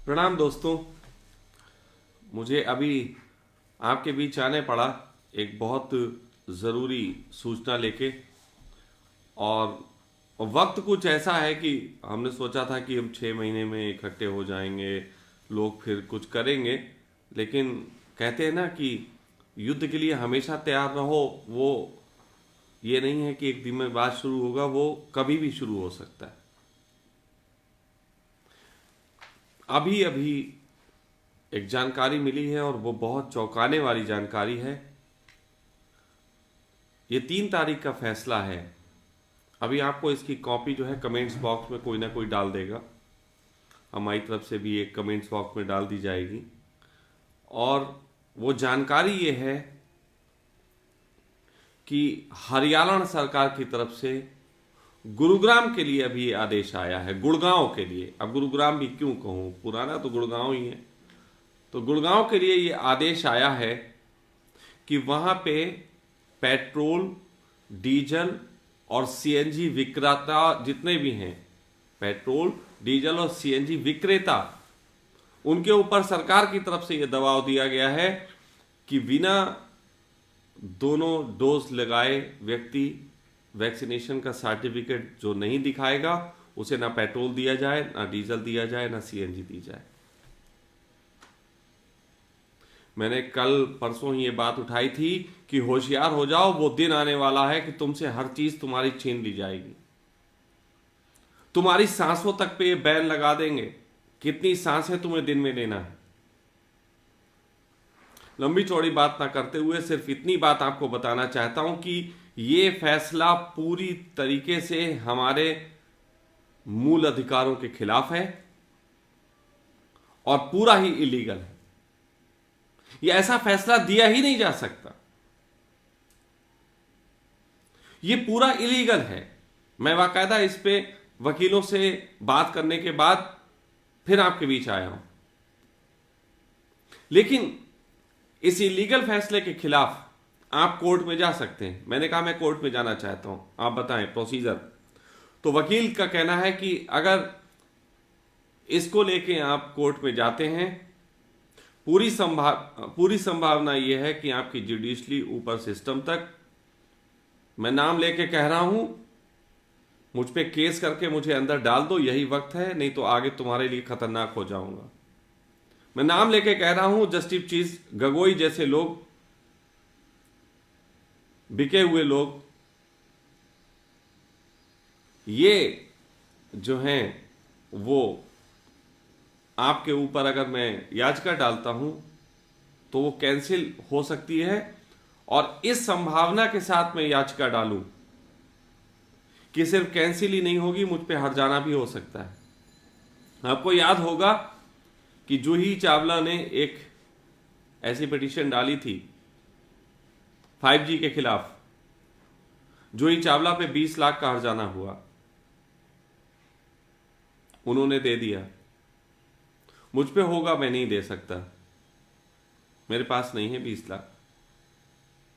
प्रणाम दोस्तों। मुझे अभी आपके बीच आने पड़ा एक बहुत ज़रूरी सूचना लेके। और वक्त कुछ ऐसा है कि हमने सोचा था कि हम 6 महीने में इकट्ठे हो जाएंगे, लोग फिर कुछ करेंगे। लेकिन कहते हैं ना कि युद्ध के लिए हमेशा तैयार रहो। वो ये नहीं है कि एक दिन में बात शुरू होगा, वो कभी भी शुरू हो सकता है। अभी अभी एक जानकारी मिली है और वो बहुत चौंकाने वाली जानकारी है। ये 3 तारीख का फैसला है। अभी आपको इसकी कॉपी जो है कमेंट्स बॉक्स में कोई ना कोई डाल देगा। हमारी तरफ से भी एक कमेंट्स बॉक्स में डाल दी जाएगी। और वो जानकारी ये है कि हरियाणा सरकार की तरफ से गुरुग्राम के लिए अभी ये आदेश आया है। गुड़गांव के लिए, अब गुरुग्राम भी क्यों कहूँ, पुराना तो गुड़गांव ही है। तो गुड़गांव के लिए ये आदेश आया है कि वहां पे पेट्रोल, डीजल और सीएनजी विक्रेता जितने भी हैं, पेट्रोल, डीजल और सीएनजी विक्रेता, उनके ऊपर सरकार की तरफ से यह दबाव दिया गया है कि बिना दोनों डोज लगाए व्यक्ति वैक्सीनेशन का सर्टिफिकेट जो नहीं दिखाएगा, उसे ना पेट्रोल दिया जाए, ना डीजल दिया जाए, ना सीएनजी दी जाए। मैंने कल परसों ही ये बात उठाई थी कि होशियार हो जाओ, वो दिन आने वाला है कि तुमसे हर चीज तुम्हारी छीन ली जाएगी। तुम्हारी सांसों तक पे ये बैन लगा देंगे, कितनी सांसें तुम्हें दिन में लेना है। लंबी चौड़ी बात ना करते हुए सिर्फ इतनी बात आपको बताना चाहता हूं कि ये फैसला पूरी तरीके से हमारे मूल अधिकारों के खिलाफ है और पूरा ही इलीगल है। ये ऐसा फैसला दिया ही नहीं जा सकता। ये पूरा इलीगल है। मैं बाकायदा इस पे वकीलों से बात करने के बाद फिर आपके बीच आया हूं। लेकिन इस इलीगल फैसले के खिलाफ आप कोर्ट में जा सकते हैं। मैंने कहा मैं कोर्ट में जाना चाहता हूं, आप बताएं प्रोसीजर। तो वकील का कहना है कि अगर इसको लेके आप कोर्ट में जाते हैं, पूरी संभावना यह है कि आपकी जुडिशली ऊपर सिस्टम तक, मैं नाम लेके कह रहा हूं, मुझ पे केस करके मुझे अंदर डाल दो, यही वक्त है, नहीं तो आगे तुम्हारे लिए खतरनाक हो जाऊंगा। मैं नाम लेके कह रहा हूं, जस्टिस चीज गगोई जैसे लोग, बिके हुए लोग, ये जो हैं वो आपके ऊपर अगर मैं याचिका डालता हूं तो वो कैंसिल हो सकती है। और इस संभावना के साथ मैं याचिका डालूं कि सिर्फ कैंसिल ही नहीं होगी, मुझ पे हट जाना भी हो सकता है। आपको याद होगा कि जूही चावला ने एक ऐसी पिटीशन डाली थी 5G के खिलाफ। जूही चावला पे 20 लाख का हर्जाना हुआ, उन्होंने दे दिया। मुझ पे होगा, मैं नहीं दे सकता, मेरे पास नहीं है 20 लाख,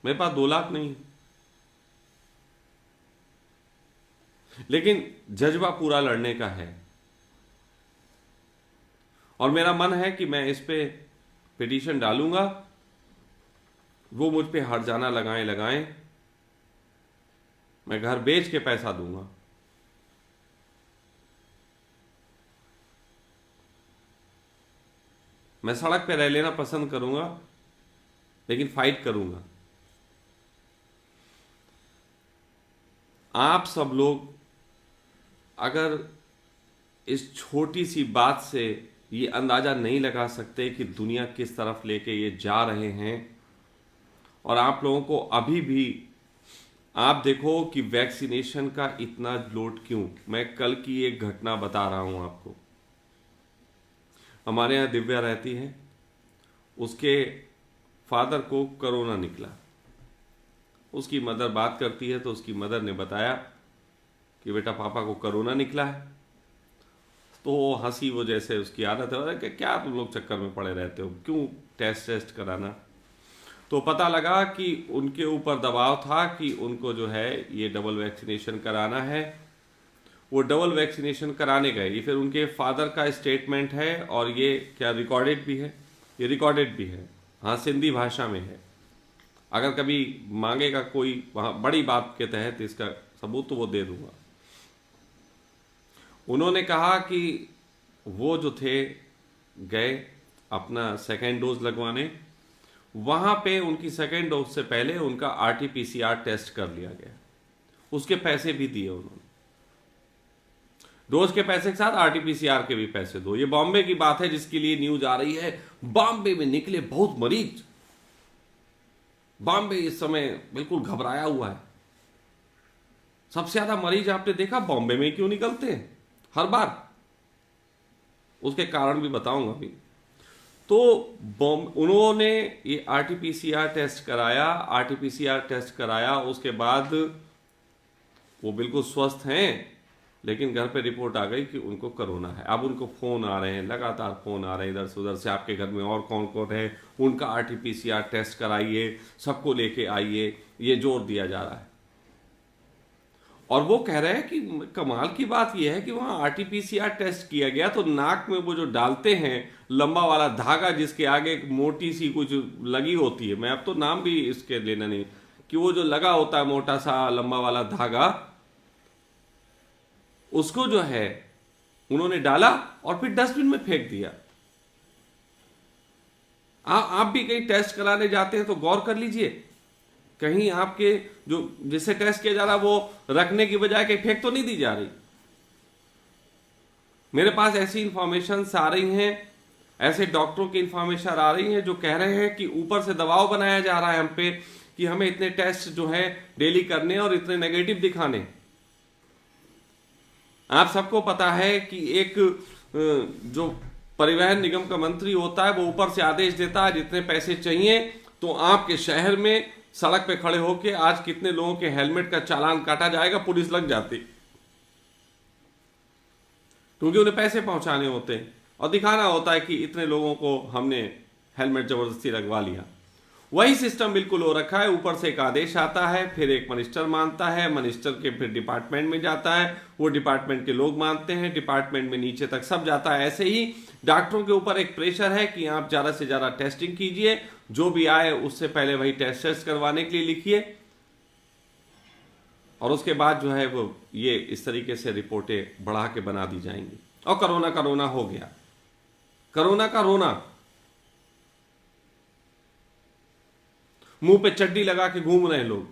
मेरे पास 2 लाख नहीं है। लेकिन जज्बा पूरा लड़ने का है और मेरा मन है कि मैं इस पे पिटीशन डालूंगा। वो मुझ पे हर्जाना लगाएं लगाएं, मैं घर बेच के पैसा दूंगा। मैं सड़क पे रह लेना पसंद करूंगा, लेकिन फाइट करूंगा। आप सब लोग अगर इस छोटी सी बात से ये अंदाजा नहीं लगा सकते कि दुनिया किस तरफ लेके ये जा रहे हैं, और आप लोगों को अभी भी, आप देखो कि वैक्सीनेशन का इतना लोड क्यों। मैं कल की एक घटना बता रहा हूं आपको। हमारे यहाँ दिव्या रहती है, उसके फादर को कोरोना निकला। उसकी मदर बात करती है तो उसकी मदर ने बताया कि बेटा पापा को कोरोना निकला है। तो हंसी वो जैसे उसकी आदत है कि क्या तुम लोग चक्कर में पड़े रहते हो, क्यों टेस्ट कराना। तो पता लगा कि उनके ऊपर दबाव था कि उनको जो है ये डबल वैक्सीनेशन कराना है। वो डबल वैक्सीनेशन कराने गए। ये फिर उनके फादर का स्टेटमेंट है और ये क्या रिकॉर्डेड भी है, ये रिकॉर्डेड भी है, हाँ सिंधी भाषा में है। अगर कभी मांगेगा कोई वहाँ बड़ी बात के तहत इसका सबूत तो वो दे दूंगा। उन्होंने कहा कि वो जो थे गए अपना सेकेंड डोज लगवाने, वहां पे उनकी सेकेंड डोज से पहले उनका RT-PCR टेस्ट कर लिया गया, उसके पैसे भी दिए उन्होंने। डोज के पैसे के साथ RT-PCR के भी पैसे दो। ये बॉम्बे की बात है जिसके लिए न्यूज आ रही है। बॉम्बे में निकले बहुत मरीज, बॉम्बे इस समय बिल्कुल घबराया हुआ है। सबसे ज्यादा मरीज आपने देखा बॉम्बे में क्यों निकलते हैं हर बार, उसके कारण भी बताऊंगा अभी। तो उन्होंने ये RT-PCR टेस्ट कराया, RT-PCR टेस्ट कराया, उसके बाद वो बिल्कुल स्वस्थ हैं, लेकिन घर पे रिपोर्ट आ गई कि उनको कोरोना है। अब उनको फोन आ रहे हैं, लगातार फोन आ रहे हैं इधर से उधर से, आपके घर में और कौन कौन है, उनका RT-PCR टेस्ट कराइए, सबको लेके आइए, ये जोर दिया जा रहा है। और वो कह रहे हैं कि कमाल की बात यह है कि वहां RT-PCR टेस्ट किया गया तो नाक में वो जो डालते हैं लंबा वाला धागा जिसके आगे एक मोटी सी कुछ लगी होती है, मैं अब तो नाम भी इसके लेना नहीं, कि वो जो लगा होता है मोटा सा लंबा वाला धागा, उसको जो है उन्होंने डाला और फिर डस्टबिन में फेंक दिया। आप भी कहीं टेस्ट कराने जाते हैं तो गौर कर लीजिए, कहीं आपके जो जिससे टेस्ट किया जा रहा है वो रखने की बजाय कहीं फेंक तो नहीं दी जा रही। मेरे पास ऐसी इंफॉर्मेशन आ रही हैं, ऐसे डॉक्टरों की इंफॉर्मेशन आ रही हैं जो कह रहे हैं कि ऊपर से दबाव बनाया जा रहा है हम पे कि हमें इतने टेस्ट जो है डेली करने और इतने नेगेटिव दिखाने। आप सबको पता है कि एक जो परिवहन निगम का मंत्री होता है वो ऊपर से आदेश देता है जितने पैसे चाहिए, तो आपके शहर में सड़क पे खड़े होके आज कितने लोगों के हेलमेट का चालान काटा जाएगा, पुलिस लग जाती, क्योंकि उन्हें पैसे पहुंचाने होते हैं और दिखाना होता है कि इतने लोगों को हमने हेलमेट जबरदस्ती लगवा लिया। वही सिस्टम बिल्कुल हो रखा है। ऊपर से एक आदेश आता है, फिर एक मिनिस्टर मानता है, मिनिस्टर के फिर डिपार्टमेंट में जाता है, वो डिपार्टमेंट के लोग मानते हैं, डिपार्टमेंट में नीचे तक सब जाता है। ऐसे ही डॉक्टरों के ऊपर एक प्रेशर है कि आप ज्यादा से ज्यादा टेस्टिंग कीजिए, जो भी आए उससे पहले वही टेस्ट करवाने के लिए लिखिए, और उसके बाद जो है वो ये इस तरीके से रिपोर्टें बढ़ा के बना दी जाएंगी। और कोरोना का रोना हो गया, कोरोना का रोना, मुंह पे चड्डी लगा के घूम रहे हैं लोग।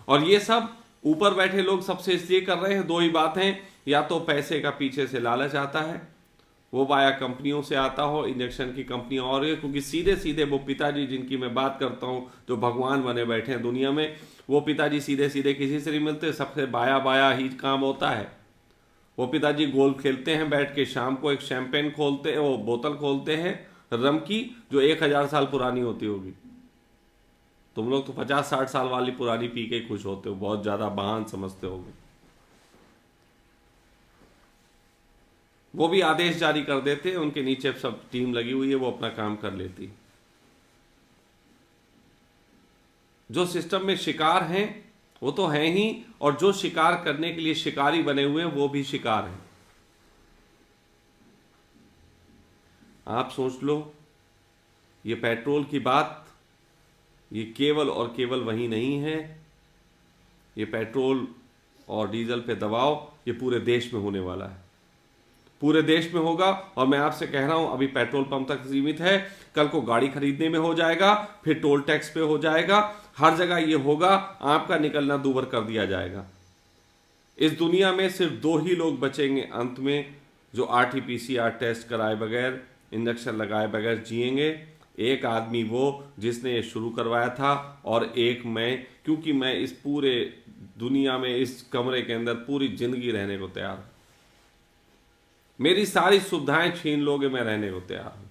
और ये सब ऊपर बैठे लोग सबसे इसलिए कर रहे हैं, दो ही बातें, या तो पैसे का पीछे से लालच आता है, वो वाया कंपनियों से आता हो, इंजेक्शन की कंपनियां, और क्योंकि सीधे सीधे वो पिताजी जिनकी मैं बात करता हूं जो भगवान बने बैठे हैं दुनिया में, वो पिताजी सीधे सीधे किसी से नहीं मिलते, सबसे बाया बाया ही काम होता है। वो पिताजी गोल्फ खेलते हैं बैठ के, शाम को एक शैंपेन खोलते हैं, वो बोतल खोलते हैं रम की जो 1000 साल पुरानी होती होगी। तुम लोग तो 50-60 साल वाली पुरानी पी के खुश होते हो, बहुत ज्यादा बहान समझते होगे। वो भी आदेश जारी कर देते हैं, उनके नीचे सब टीम लगी हुई है, वो अपना काम कर लेती। जो सिस्टम में शिकार हैं वो तो हैं ही, और जो शिकार करने के लिए शिकारी बने हुए हैं वो भी शिकार हैं। आप सोच लो, ये पेट्रोल की बात, ये केवल और केवल वही नहीं है, ये पेट्रोल और डीजल पे दबाव ये पूरे देश में होने वाला है, पूरे देश में होगा। और मैं आपसे कह रहा हूं अभी पेट्रोल पंप तक सीमित है, कल को गाड़ी खरीदने में हो जाएगा, फिर टोल टैक्स पे हो जाएगा, हर जगह ये होगा, आपका निकलना दूभर कर दिया जाएगा। इस दुनिया में सिर्फ 2 ही लोग बचेंगे अंत में जो RT-PCR टेस्ट कराए बगैर, इंजेक्शन लगाए बगैर जिएंगे। एक आदमी वो जिसने ये शुरू करवाया था, और एक मैं, क्योंकि मैं इस पूरे दुनिया में इस कमरे के अंदर पूरी जिंदगी रहने को तैयार हूं। मेरी सारी सुविधाएं छीन लोगे, मैं रहने को तैयार हूं।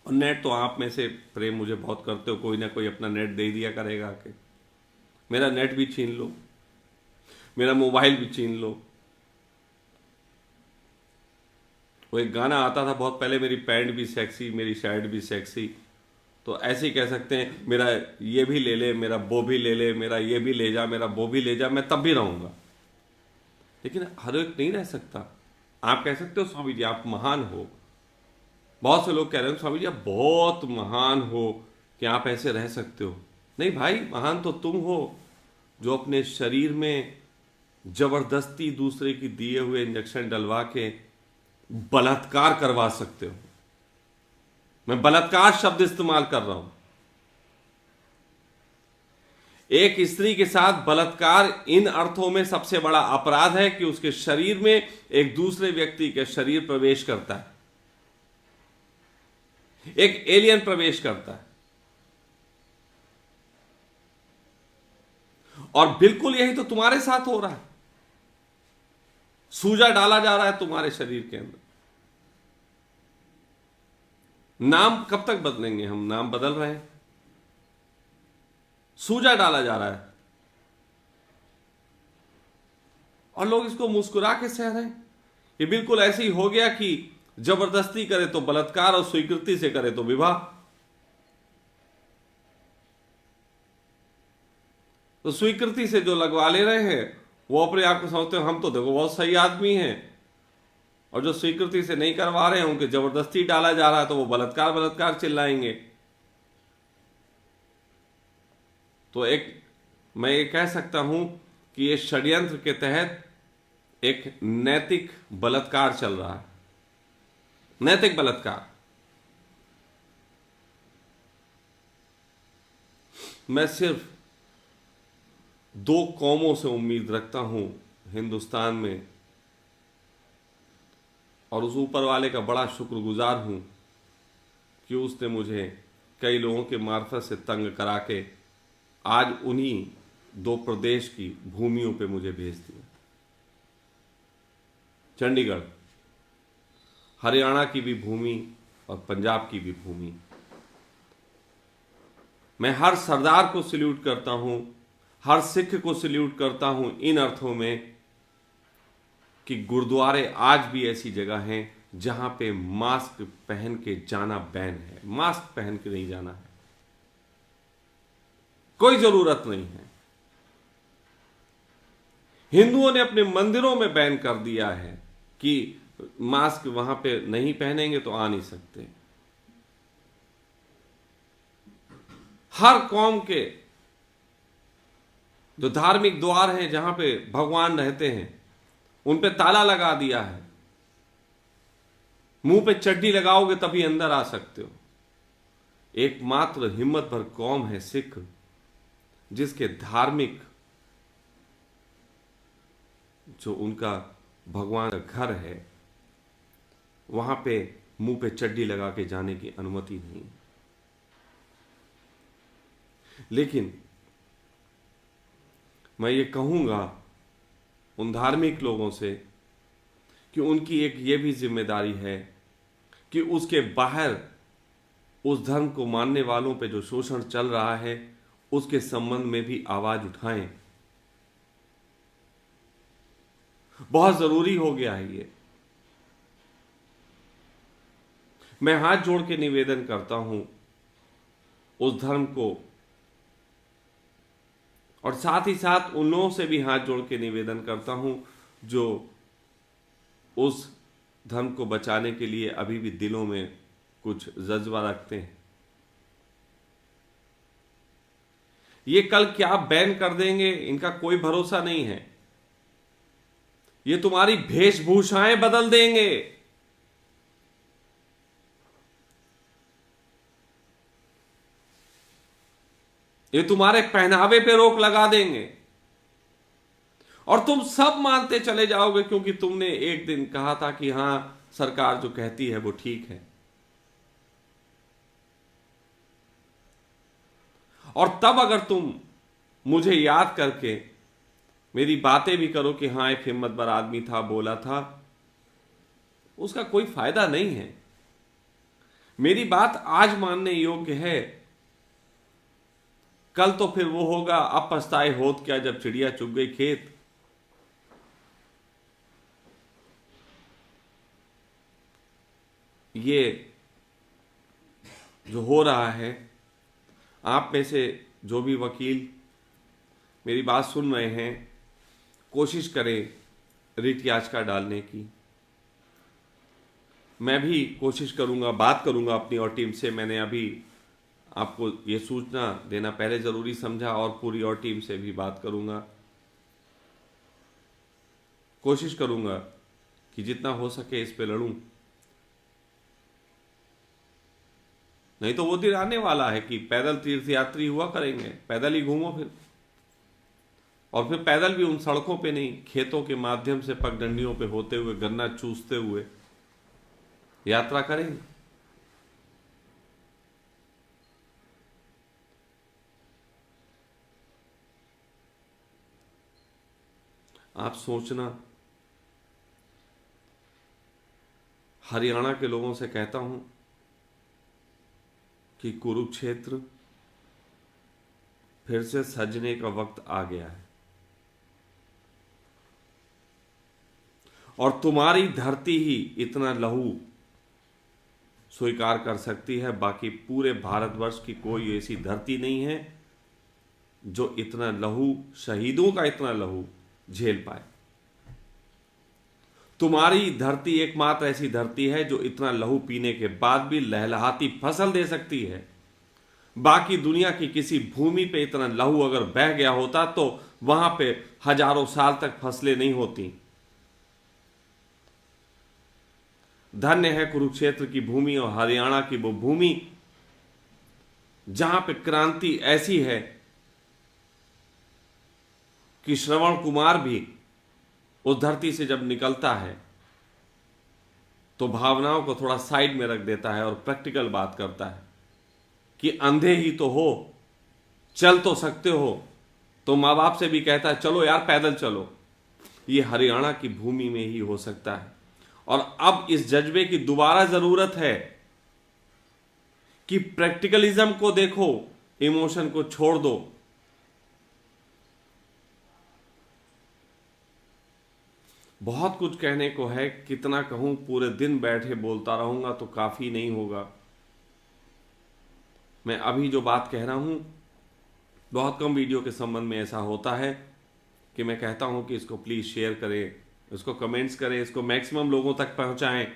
और नेट तो आप में से प्रेम मुझे बहुत करते हो, कोई ना कोई अपना नेट दे दिया करेगा आके, मेरा नेट भी छीन लो, मेरा मोबाइल भी छीन लो। वो एक गाना आता था बहुत पहले, मेरी पैंट भी सेक्सी, मेरी शर्ट भी सेक्सी, तो ऐसे ही कह सकते हैं मेरा ये भी ले ले, मेरा वो भी ले ले, मेरा ये भी ले जा, मेरा वो भी ले जा, मैं तब भी रहूंगा। लेकिन हर एक नहीं रह सकता। आप कह सकते हो स्वामी जी आप महान हो, बहुत से लोग कह रहे हैं स्वामी जी आप बहुत महान हो कि आप ऐसे रह सकते हो। नहीं भाई, महान तो तुम हो जो अपने शरीर में जबरदस्ती दूसरे की दिए हुए इंजेक्शन डलवा के बलात्कार करवा सकते हो। मैं बलात्कार शब्द इस्तेमाल कर रहा हूं। एक स्त्री के साथ बलात्कार इन अर्थों में सबसे बड़ा अपराध है कि उसके शरीर में एक दूसरे व्यक्ति के शरीर प्रवेश करता है, एक एलियन प्रवेश करता है। और बिल्कुल यही तो तुम्हारे साथ हो रहा है। सूजा डाला जा रहा है तुम्हारे शरीर के अंदर। नाम कब तक बदलेंगे हम? नाम बदल रहे हैं, सूजा डाला जा रहा है और लोग इसको मुस्कुरा के सह रहे हैं। ये बिल्कुल ऐसे ही हो गया कि जबरदस्ती करे तो बलात्कार और स्वीकृति से करे तो विवाह। तो स्वीकृति से जो लगवा ले रहे हैं वो अपने आप को समझते हैं हम तो देखो बहुत सही आदमी हैं, और जो स्वीकृति से नहीं करवा रहे हैं उनके जबरदस्ती डाला जा रहा है तो वो बलात्कार बलात्कार चिल्लाएंगे। तो मैं ये कह सकता हूं कि ये षड्यंत्र के तहत एक नैतिक बलात्कार चल रहा है, नैतिक बलात्कार। मैं सिर्फ 2 कौमों से उम्मीद रखता हूं हिंदुस्तान में, और उस ऊपर वाले का बड़ा शुक्रगुजार हूं कि उसने मुझे कई लोगों के मार्फत से तंग करा के आज उन्हीं 2 प्रदेश की भूमियों पे मुझे भेज दिया। चंडीगढ़, हरियाणा की भी भूमि और पंजाब की भी भूमि। मैं हर सरदार को सल्यूट करता हूं, हर सिख को सल्यूट करता हूं इन अर्थों में कि गुरुद्वारे आज भी ऐसी जगह हैं जहां पे मास्क पहन के जाना बैन है। मास्क पहन के नहीं जाना है, कोई जरूरत नहीं है। हिंदुओं ने अपने मंदिरों में बैन कर दिया है कि मास्क वहां पे नहीं पहनेंगे तो आ नहीं सकते। हर कौम के जो धार्मिक द्वार हैं जहां पे भगवान रहते हैं उन पे ताला लगा दिया है। मुंह पे चड्डी लगाओगे तभी अंदर आ सकते हो। एकमात्र हिम्मत भर कौम है सिख, जिसके धार्मिक जो उनका भगवान का घर है वहां पे मुंह पे चड्डी लगा के जाने की अनुमति नहीं। लेकिन मैं ये कहूंगा उन धार्मिक लोगों से कि उनकी एक ये भी जिम्मेदारी है कि उसके बाहर उस धर्म को मानने वालों पे जो शोषण चल रहा है उसके संबंध में भी आवाज उठाएं। बहुत जरूरी हो गया है ये। मैं हाथ जोड़ के निवेदन करता हूं उस धर्म को, और साथ ही साथ उन लोगों से भी हाथ जोड़ के निवेदन करता हूं जो उस धर्म को बचाने के लिए अभी भी दिलों में कुछ जज्बा रखते हैं। ये कल क्या बैन कर देंगे इनका कोई भरोसा नहीं है। ये तुम्हारी वेशभूषाएं बदल देंगे। ये तुम्हारे पहनावे पे रोक लगा देंगे और तुम सब मानते चले जाओगे क्योंकि तुमने एक दिन कहा था कि हां सरकार जो कहती है वो ठीक है। और तब अगर तुम मुझे याद करके मेरी बातें भी करो कि हां एक हिम्मतवर आदमी था, बोला था, उसका कोई फायदा नहीं है। मेरी बात आज मानने योग्य है, कल तो फिर वो होगा अब पछताए होत क्या जब चिड़िया चुग गई खेत। ये जो हो रहा है आप में से जो भी वकील मेरी बात सुन रहे हैं, कोशिश करें रिट याचिका डालने की। मैं भी कोशिश करूंगा, बात करूंगा अपनी और टीम से। मैंने अभी आपको ये सूचना देना पहले ज़रूरी समझा और पूरी और टीम से भी बात करूंगा। कोशिश करूंगा कि जितना हो सके इस पे लड़ूं। नहीं तो वो दिन आने वाला है कि पैदल तीर्थ यात्री हुआ करेंगे, पैदल ही घूमो फिर, और फिर पैदल भी उन सड़कों पे नहीं, खेतों के माध्यम से पगडंडियों पे होते हुए, गन्ना चूसते हुए यात्रा करेंगे। आप सोचना, हरियाणा के लोगों से कहता हूं कि कुरुक्षेत्र फिर से सजने का वक्त आ गया है और तुम्हारी धरती ही इतना लहू स्वीकार कर सकती है। बाकी पूरे भारतवर्ष की कोई ऐसी धरती नहीं है जो इतना लहू, शहीदों का इतना लहू झेल पाए। तुम्हारी धरती एकमात्र ऐसी धरती है जो इतना लहू पीने के बाद भी लहलहाती फसल दे सकती है। बाकी दुनिया की किसी भूमि पे इतना लहू अगर बह गया होता तो वहां पे हजारों साल तक फसलें नहीं होती। धन्य है कुरुक्षेत्र की भूमि और हरियाणा की वो भूमि जहां पे क्रांति ऐसी है कि श्रवण कुमार भी उस धरती से जब निकलता है तो भावनाओं को थोड़ा साइड में रख देता है और प्रैक्टिकल बात करता है कि अंधे ही तो हो, चल तो सकते हो। तो माँ बाप से भी कहता है चलो यार पैदल चलो। ये हरियाणा की भूमि में ही हो सकता है। और अब इस जज्बे की दोबारा जरूरत है कि प्रैक्टिकलिज्म को देखो, इमोशन को छोड़ दो। बहुत कुछ कहने को है, कितना कहूं, पूरे दिन बैठे बोलता रहूंगा तो काफी नहीं होगा। मैं अभी जो बात कह रहा हूं, बहुत कम वीडियो के संबंध में ऐसा होता है कि मैं कहता हूं कि इसको प्लीज शेयर करें, इसको कमेंट्स करें, इसको मैक्सिमम लोगों तक पहुंचाएं।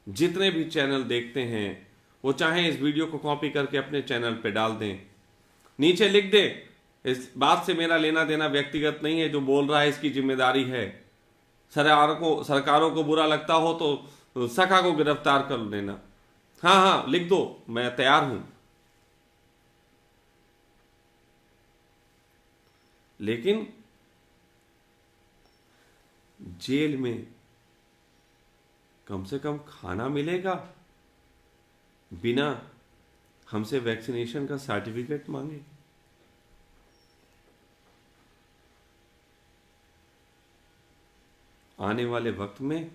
जितने भी चैनल देखते हैं वो चाहे इस वीडियो को कॉपी करके अपने चैनल पे डाल दें, नीचे लिख दें। इस बात से मेरा लेना देना व्यक्तिगत नहीं है, जो बोल रहा है इसकी जिम्मेदारी है। सरकारों को बुरा लगता हो तो सखा को गिरफ्तार कर लेना। हाँ हाँ लिख दो, मैं तैयार हूं। लेकिन जेल में कम से कम खाना मिलेगा बिना हमसे वैक्सीनेशन का सर्टिफिकेट मांगे। आने वाले वक्त में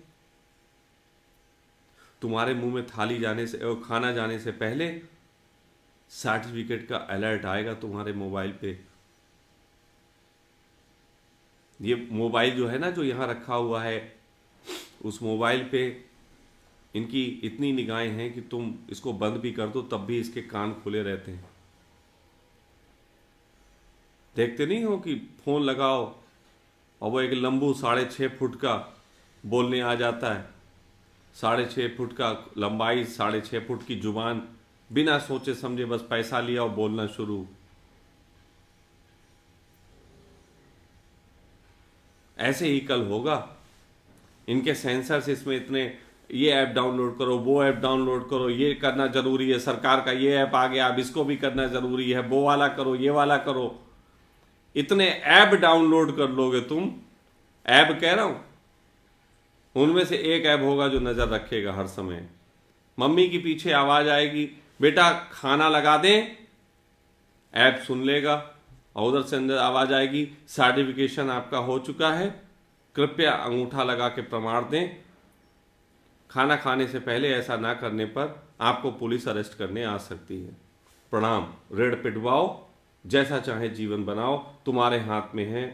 तुम्हारे मुंह में थाली जाने से और खाना जाने से पहले सर्टिफिकेट का अलर्ट आएगा तुम्हारे मोबाइल पे। ये मोबाइल जो है ना, जो यहां रखा हुआ है, उस मोबाइल पे इनकी इतनी निगाहें हैं कि तुम इसको बंद भी कर दो तब भी इसके कान खुले रहते हैं। देखते नहीं हो कि फोन लगाओ और वो एक लंबू 6.5 फुट का बोलने आ जाता है। 6.5 फुट का लंबाई, 6.5 फुट की जुबान, बिना सोचे समझे बस पैसा लिया और बोलना शुरू। ऐसे ही कल होगा। इनके सेंसर्स इसमें इतने, ये ऐप डाउनलोड करो, वो ऐप डाउनलोड करो, ये करना जरूरी है, सरकार का ये ऐप आ गया, अब इसको भी करना जरूरी है, वो वाला करो, ये वाला करो। इतने ऐप डाउनलोड कर लोगे तुम, ऐप कह रहा हूं, उनमें से एक ऐप होगा जो नजर रखेगा हर समय। मम्मी की पीछे आवाज आएगी, बेटा खाना लगा दें, ऐप सुन लेगा। और उधर से अंदर आवाज आएगी, सर्टिफिकेशन आपका हो चुका है, कृपया अंगूठा लगा के प्रमाण दें। खाना खाने से पहले ऐसा ना करने पर आपको पुलिस अरेस्ट करने आ सकती है। प्रणाम। ऋण पिटवाओ, जैसा चाहे जीवन बनाओ, तुम्हारे हाथ में है।